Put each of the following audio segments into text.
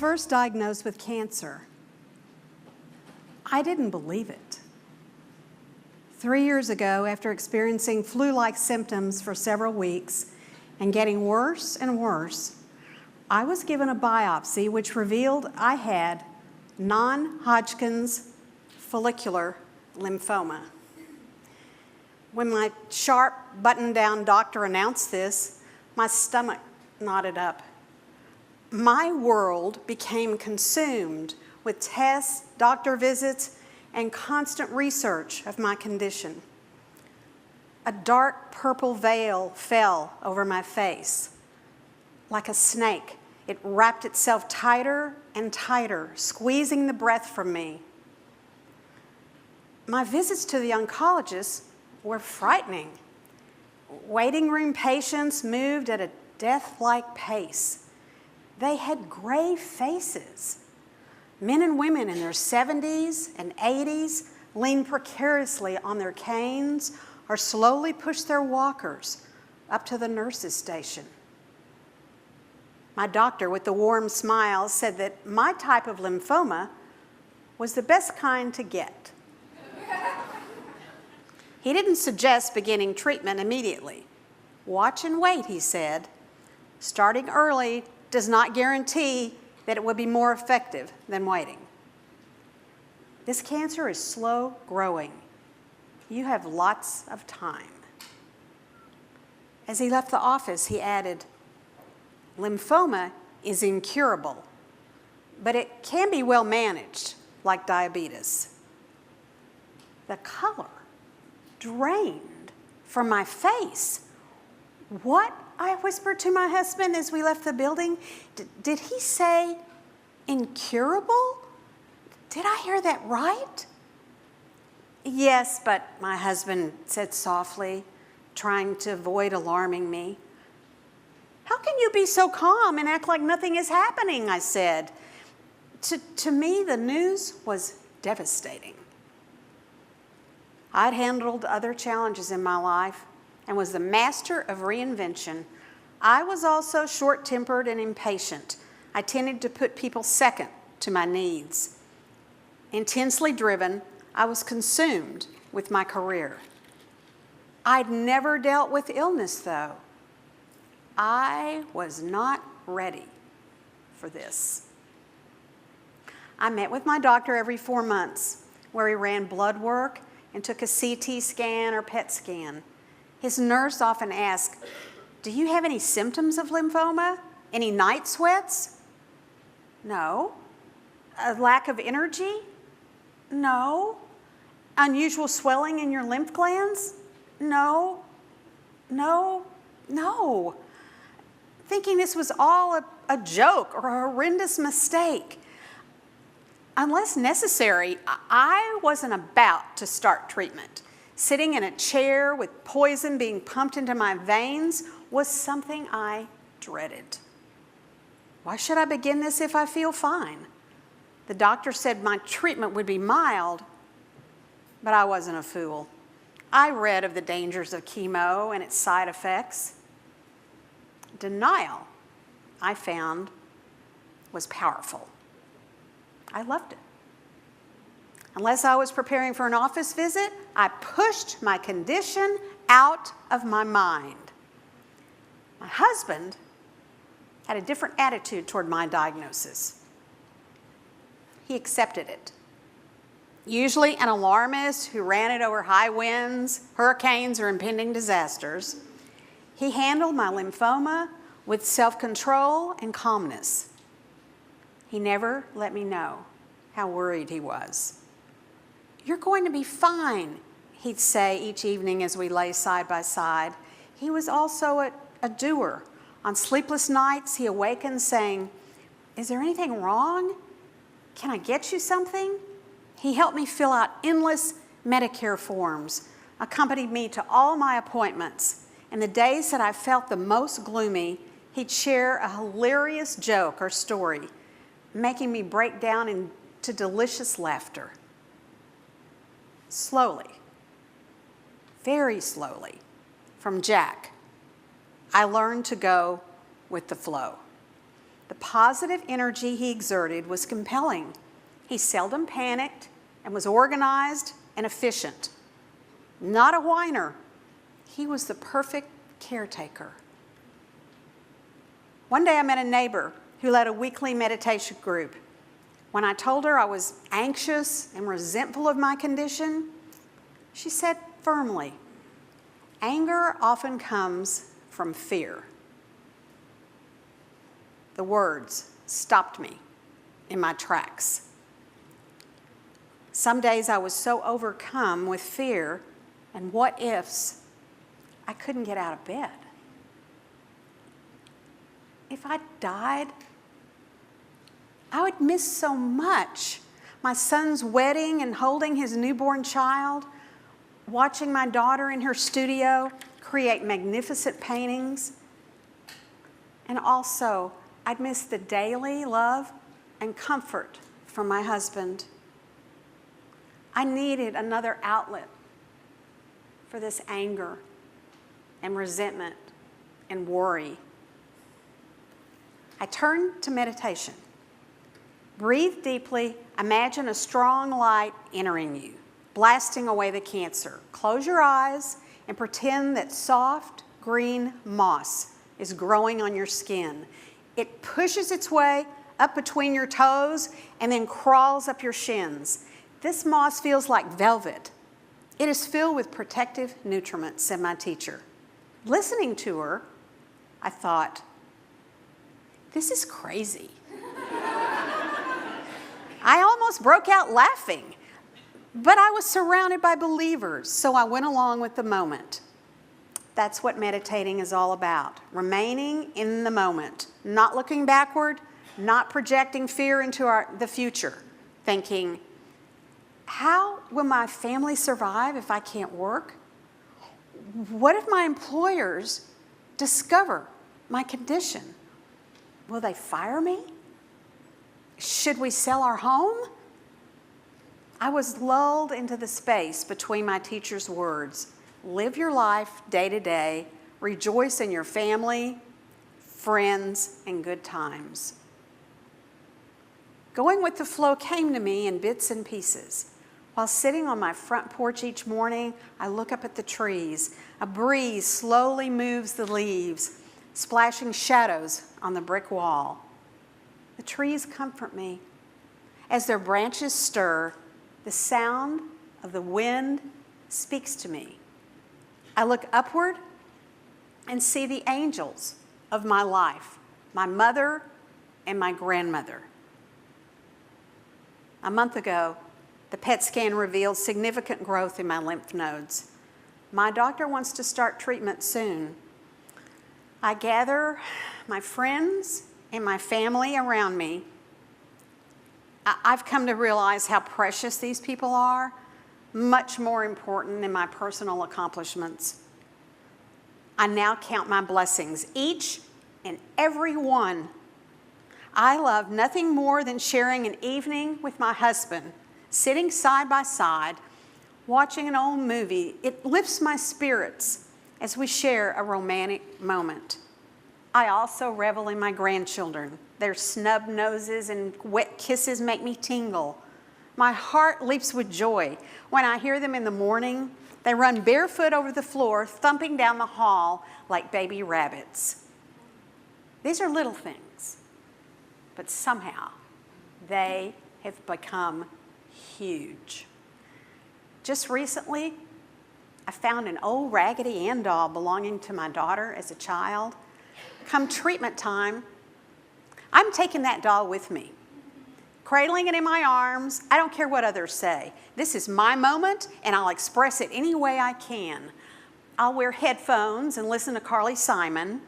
first diagnosed with cancer, I didn't believe it. 3 years ago, after experiencing flu-like symptoms for several weeks and getting worse and worse, I was given a biopsy which revealed I had non-Hodgkin's follicular lymphoma. When my sharp, buttoned-down doctor announced this, my stomach knotted up. My world became consumed with tests, doctor visits, and constant research of my condition. A dark purple veil fell over my face. Like a snake, it wrapped itself tighter and tighter, squeezing the breath from me. My visits to the oncologist were frightening. Waiting room patients moved at a death-like pace. They had gray faces. Men and women in their 70s and 80s leaned precariously on their canes or slowly pushed their walkers up to the nurse's station. My doctor, with the warm smile, said that my type of lymphoma was the best kind to get. He didn't suggest beginning treatment immediately. Watch and wait, he said. Starting early does not guarantee that it would be more effective than waiting. This cancer is slow growing. You have lots of time. As he left the office, he added, lymphoma is incurable, but it can be well managed, like diabetes. The color drained from my face. What? I whispered to my husband as we left the building. Did he say incurable? Did I hear that right? Yes, but my husband said softly, trying to avoid alarming me. How can you be so calm and act like nothing is happening? I said. To me, the news was devastating. I'd handled other challenges in my life and was the master of reinvention. I was also short-tempered and impatient. I tended to put people second to my needs. Intensely driven, I was consumed with my career. I'd never dealt with illness, though. I was not ready for this. I met with my doctor every 4 months, where he ran blood work and took a CT scan or PET scan. His nurse often asked, do you have any symptoms of lymphoma? Any night sweats? No. A lack of energy? No. Unusual swelling in your lymph glands? No. No. No. Thinking this was all a joke or a horrendous mistake. Unless necessary, I wasn't about to start treatment. Sitting in a chair with poison being pumped into my veins was something I dreaded. Why should I begin this if I feel fine? The doctor said my treatment would be mild, but I wasn't a fool. I read of the dangers of chemo and its side effects. Denial, I found, was powerful. I loved it. Unless I was preparing for an office visit, I pushed my condition out of my mind. My husband had a different attitude toward my diagnosis. He accepted it. Usually an alarmist who ran it over high winds, hurricanes, or impending disasters, he handled my lymphoma with self-control and calmness. He never let me know how worried he was. You're going to be fine, he'd say each evening as we lay side by side. He was also a doer. On sleepless nights, he awakened saying, is there anything wrong? Can I get you something? He helped me fill out endless Medicare forms, accompanied me to all my appointments. And the days that I felt the most gloomy, he'd share a hilarious joke or story, making me break down into delicious laughter. Slowly, very slowly, from Jack, I learned to go with the flow. The positive energy he exerted was compelling. He seldom panicked and was organized and efficient. Not a whiner. He was the perfect caretaker. One day I met a neighbor who led a weekly meditation group. When I told her I was anxious and resentful of my condition, she said firmly, "Anger often comes from fear." The words stopped me in my tracks. Some days I was so overcome with fear and what ifs, I couldn't get out of bed. If I died, I would miss so much. My son's wedding and holding his newborn child, watching my daughter in her studio create magnificent paintings, and also I'd miss the daily love and comfort from my husband. I needed another outlet for this anger and resentment and worry. I turned to meditation. Breathe deeply. Imagine a strong light entering you, blasting away the cancer. Close your eyes and pretend that soft green moss is growing on your skin. It pushes its way up between your toes and then crawls up your shins. This moss feels like velvet. It is filled with protective nutriments, said my teacher. Listening to her, I thought, this is crazy. I almost broke out laughing, but I was surrounded by believers, so I went along with the moment. That's what meditating is all about, remaining in the moment, not looking backward, not projecting fear into the future, thinking, how will my family survive if I can't work? What if my employers discover my condition? Will they fire me? Should we sell our home? I was lulled into the space between my teacher's words. Live your life day to day. Rejoice in your family, friends, and good times. Going with the flow came to me in bits and pieces. While sitting on my front porch each morning, I look up at the trees. A breeze slowly moves the leaves, splashing shadows on the brick wall. The trees comfort me. As their branches stir, the sound of the wind speaks to me. I look upward and see the angels of my life, my mother and my grandmother. A month ago, the PET scan revealed significant growth in my lymph nodes. My doctor wants to start treatment soon. I gather my friends and my family around me. I've come to realize how precious these people are, much more important than my personal accomplishments. I now count my blessings, each and every one. I love nothing more than sharing an evening with my husband, sitting side by side, watching an old movie. It lifts my spirits as we share a romantic moment. I also revel in my grandchildren. Their snub noses and wet kisses make me tingle. My heart leaps with joy when I hear them in the morning. They run barefoot over the floor, thumping down the hall like baby rabbits. These are little things, but somehow they have become huge. Just recently, I found an old Raggedy Ann doll belonging to my daughter as a child. Come treatment time, I'm taking that doll with me, cradling it in my arms. I don't care what others say. This is my moment, and I'll express it any way I can. I'll wear headphones and listen to Carly Simon.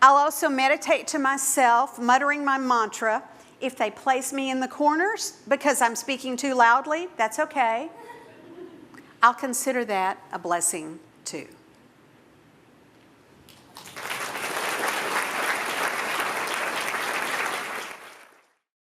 I'll also meditate to myself, muttering my mantra. If they place me in the corners because I'm speaking too loudly, that's okay. I'll consider that a blessing too.